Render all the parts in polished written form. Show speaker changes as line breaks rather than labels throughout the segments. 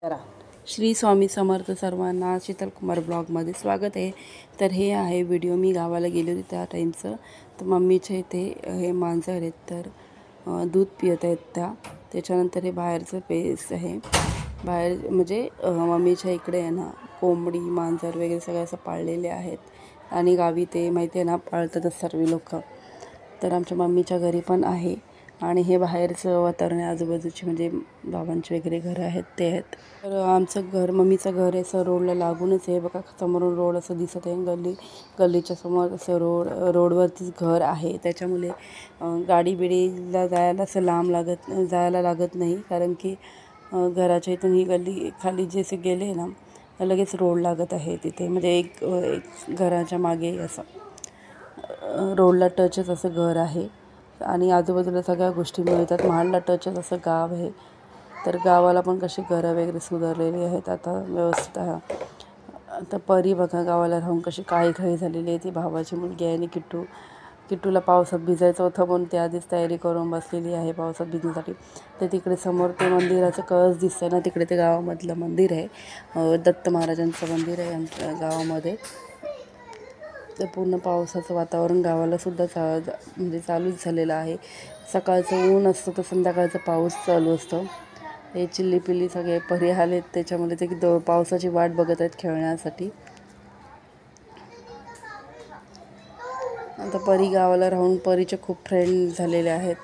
करा। श्री स्वामी समर्थ सर्वांना शीतल कुमार ब्लॉगमध्ये स्वागत आहे। तर हे आहे व्हिडिओ मी गावाला गेले होते त्या टाईमचं। तर मम्मीच्या इथे हे मांजर आहेत, तर दूध पित आहेत त्याच्यानंतर हे बाहेरचं पेस आहे। बाहेर म्हणजे मम्मीच्या इकडे आहे ना कोंबडी मांजर वगैरे सगळं असं पाळलेले आहेत आणि गावी ते माहिती आहे ना पाळतातच सर्व लोक। तर आमच्या मम्मीच्या घरी पण आहे आणि हे बाहेरचं वातावरण आहे, आजूबाजूची म्हणजे बाबांचे वगैरे घर आहेत ते आहेत। तर आमचं घर मम्मीचं घर आहे असं रोडला लागूनच आहे बघा, समोरून रोड असं दिसत आहे। गल्लीच्या समोर असं रोडवरतीच घर आहे, त्याच्यामुळे गाडी बिडीला जायला असं लांब जायला लागत नाही, कारण की घराच्या इथून ही गल्ली खाली जे असे गेले ना लगेच रोड लागत आहे तिथे, म्हणजे एक घराच्या मागे असं रोडला टचच असं घर आहे आणि आजूबाजूला सगळ्या गोष्टी मिळतात। महाडला टचच असं गाव आहे, तर गावाला पण कशी घरं वगैरे सुधारलेली आहेत आता व्यवस्थित आहे। आता परी बघा गावाला राहून कशी काळी झालेली आहे। ती भावाची मुलगी आहे आणि किट्टूला पावसात भिजायचं होतं म्हणून ती आधीच तयारी करून बसलेली आहे पावसात भिजण्यासाठी। तर तिकडे समोर ते मंदिराचं कळस दिसतंय ना, तिकडे ते गावामधलं मंदिर आहे, दत्त महाराजांचं मंदिर आहे आमच्या गावामध्ये। तर पूर्ण पावसाचं वातावरण गावाला सुद्धा म्हणजे चालूच झालेलं आहे। सकाळचं ऊन असतं तर संध्याकाळचं पाऊस चालू असतं। हे चिल्ली पिल्ली सगळे परी आलेत, त्याच्यामध्ये ते पावसाची वाट बघत आहेत खेळण्यासाठी। आता परी गावाला राहून परीचे खूप फ्रेंड झालेले आहेत,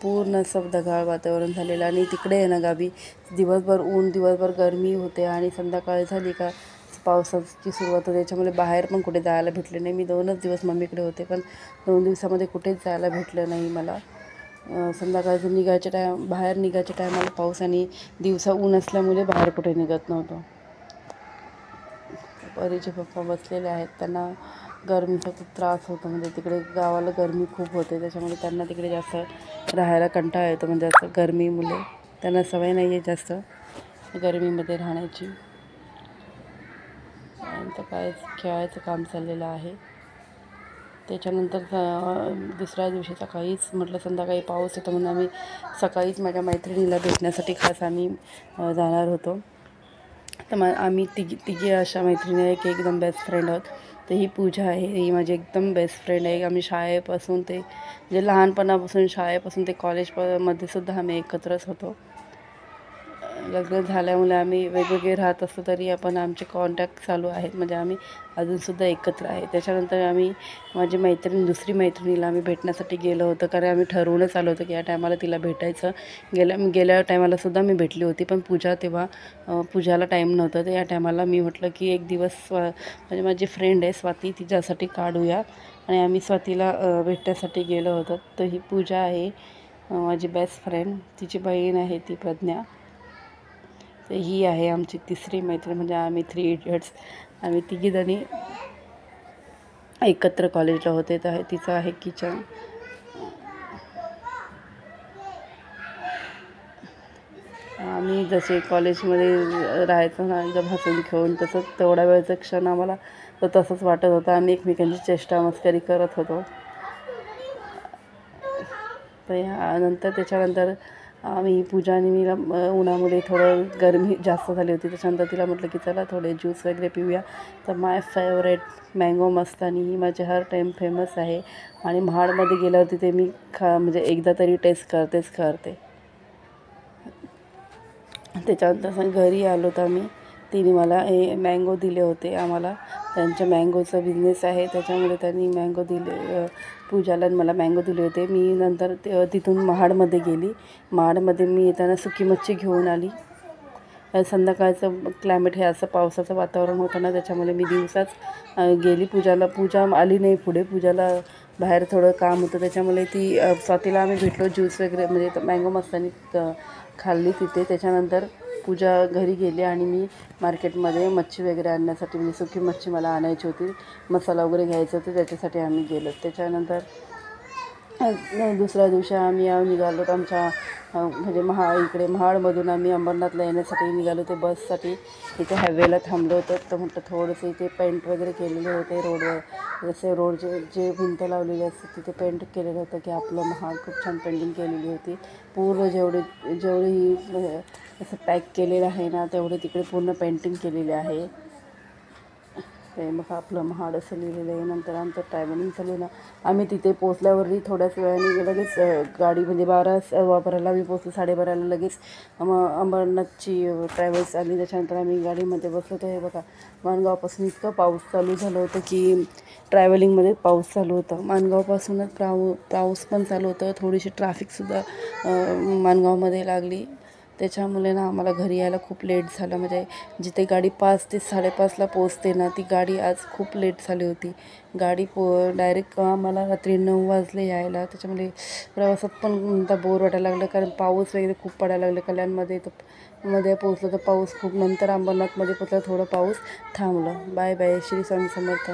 पूर्ण असं ढगाळ वातावरण झालेलं। आणि तिकडे आहे ना गावी दिवसभर ऊन दिवसभर गरमी होते आणि संध्याकाळ झाली का पावसाची सुरुवात होते, त्याच्यामुळे बाहेर पण कुठे जायला भेटले नाही। मी 2च दिवस मम्मीकडे होते, पण 2 दिवसामध्ये कुठेच जायला भेटलं नाही मला। संध्याकाळचं बाहेर निघायच्या टायमाला पाऊस आणि दिवसा ऊन असल्यामुळे बाहेर कुठे निघत नव्हतं। परीचे पप्पा बसलेले आहेत, त्यांना गरमीचा खूप त्रास होतो, म्हणजे तिकडे गावाला गरमी खूप होते, त्याच्यामुळे त्यांना तिकडे जास्त राहायला कंटाळा येतो, म्हणजे असं गरमीमुळे त्यांना सवय नाही आहे जास्त गरमीमध्ये राहण्याची। तर काय खेळायचं काम चाललेलं आहे। त्याच्यानंतर दुसऱ्या दिवशी सकाळीच म्हटलं संध्याकाळी पाऊस येतो म्हणून आम्ही सकाळीच माझ्या मैत्रिणीला भेटण्यासाठी खास आम्ही जाणार होतो। तर आम्ही तिघी अशा मैत्रिणी आहे की एकदम बेस्ट फ्रेंड आहोत। तर ही पूजा आहे, ही माझी एकदम बेस्ट फ्रेंड आहे। आम्ही शाळेपासून ते म्हणजे लहानपणापासून शाळेपासून ते कॉलेजमध्ये सुद्धा आम्ही एकत्रच होतो। लग्न झाल्यामुळे आम्ही वेगवेगळे राहत असतो तरी आपण आमचे कॉन्टॅक्ट चालू आहेत, म्हणजे आम्ही अजूनसुद्धा एकत्र आहे। त्याच्यानंतर आम्ही माझी दुसरी मैत्रिणीला आम्ही भेटण्यासाठी गेलो होतो, कारण आम्ही ठरवूनच आलो होतो की या टायमाला तिला भेटायचं। गेल्या टायमालासुद्धा मी भेटली होती, पण तेव्हा पूजाला टाईम नव्हता, तर या टायमाला मी म्हटलं की एक दिवस म्हणजे माझी फ्रेंड आहे स्वाती, तिच्यासाठी काढूया, आणि आम्ही स्वातीला भेटण्यासाठी गेलो होतो। तर ही पूजा आहे माझी बेस्ट फ्रेंड, तिची बहीण आहे ती प्रज्ञा। तर ही आहे आमची तिसरी मैत्रीण, म्हणजे आम्ही 3 इडियट्स, आम्ही तिघीजणी एकत्र कॉलेजला होते। तर तिचं आहे किचन। आम्ही जसे कॉलेजमध्ये राहायचो ना एकदम हसून खेळून, तसंच तेवढ्या वेळचं क्षण आम्हाला तर तसंच वाटत होतं, आम्ही एकमेकांची चेष्टा मस्करी करत होतो। तर त्याच्यानंतर आम्ही पूजाने मी उन्हामध्ये थोडं गरमी जास्त झाली होती, त्याच्यानंतर तिला म्हटलं की चला थोडे ज्यूस वगैरे पिऊया। तर माय फेवरेट मँगो मस्तानी ही माझी हर टाईम फेमस आहे, आणि महाडमध्ये गेल्यावरती ते मी म्हणजे एकदा तरी टेस्ट करते। त्याच्यानंतर घरी आलो तर तिने मला हे मँगो दिले होते आम्हाला, त्यांच्या मँगोचा बिझनेस आहे, त्याच्यामुळे त्यांनी मँगो दिले पूजाला मला मँगो दिले होते। मी नंतर तिथून महाडमध्ये गेली, महाडमध्ये मी येताना सुकी मच्छी घेऊन आली। संध्याकाळचं क्लायमेट हे असं पावसाचं वातावरण होतं ना, त्याच्यामुळे मी दिवसाच गेली। पूजा आली नाही पुढे, पूजाला बाहेर थोडं काम होतं, त्याच्यामुळे स्वातीला आम्ही भेटलो, ज्यूस वगैरे म्हणजे मँगो मस्तानी खाल्ली तिथे। त्याच्यानंतर पूजा घरी गेली आणि मी मार्केटमध्ये मच्छी वगैरे आणण्यासाठी, म्हणजे सुकी मच्छी मला आणायची होती, मसाला वगैरे घ्यायचं होतं, त्याच्यासाठी आम्ही गेलो। त्याच्यानंतर दुसऱ्या दिवशी आम्ही निघालो तर आमच्या म्हणजे इकडे महाडमधून आम्ही अंबरनाथला येण्यासाठी निघालो. ते बससाठी इथे हायवेला थांबलो होतो. तर म्हटलं थोडंसं इथे पेंट वगैरे केलेले होते रोडवर, जसे रोडचे जे भिंत लावलेली असते तिथे पेंट केलेलं होतं की आपलं महाड खूप छान पेंटिंग केलेली होती. पूर्ण जेवढी असं पॅक केलेलं आहे ना तेवढे तिकडे पूर्ण पेंटिंग केलेली आहे. ते मग आपलं महाड असं लिहिलेलं आहे. नंतर आमचं ट्रॅव्हलिंग चालू ना, आम्ही तिथे पोचल्यावरही थोड्याच वेळाने लगेच गाडी म्हणजे 12:15ला आम्ही पोचलो, 12:30ला लगेच अंबरनाथची ट्रॅव्हल्स आली. त्याच्यानंतर आम्ही गाडीमध्ये बसलो. तर हे बघा माणगावपासून इतकं पाऊस चालू झालं होतं की ट्रॅव्हलिंगमध्ये पाऊस चालू होता. माणगावपासूनच पाऊस पण चालू होतं. थोडीशी ट्रॅफिकसुद्धा माणगावमध्ये लागली. त्याच्यामुळे ना आम्हाला घरी यायला खूप लेट झालं. म्हणजे जिथे गाडी 5 ते 5:30ला पोचते ना ती गाडी आज खूप लेट झाली होती. गाडी डायरेक्ट आम्हाला रात्री 9 वाजले यायला. त्याच्यामुळे प्रवासात पण बोर वाटायला लागलं, कारण पाऊस वगैरे खूप पडायला लागले कल्याणमध्ये. तर मध्ये पोचलं तर पाऊस खूप, नंतर अंबरनाथमध्ये पोचलं थोडं पाऊस थांबलं. Bye bye. श्री स्वामी समर्थ.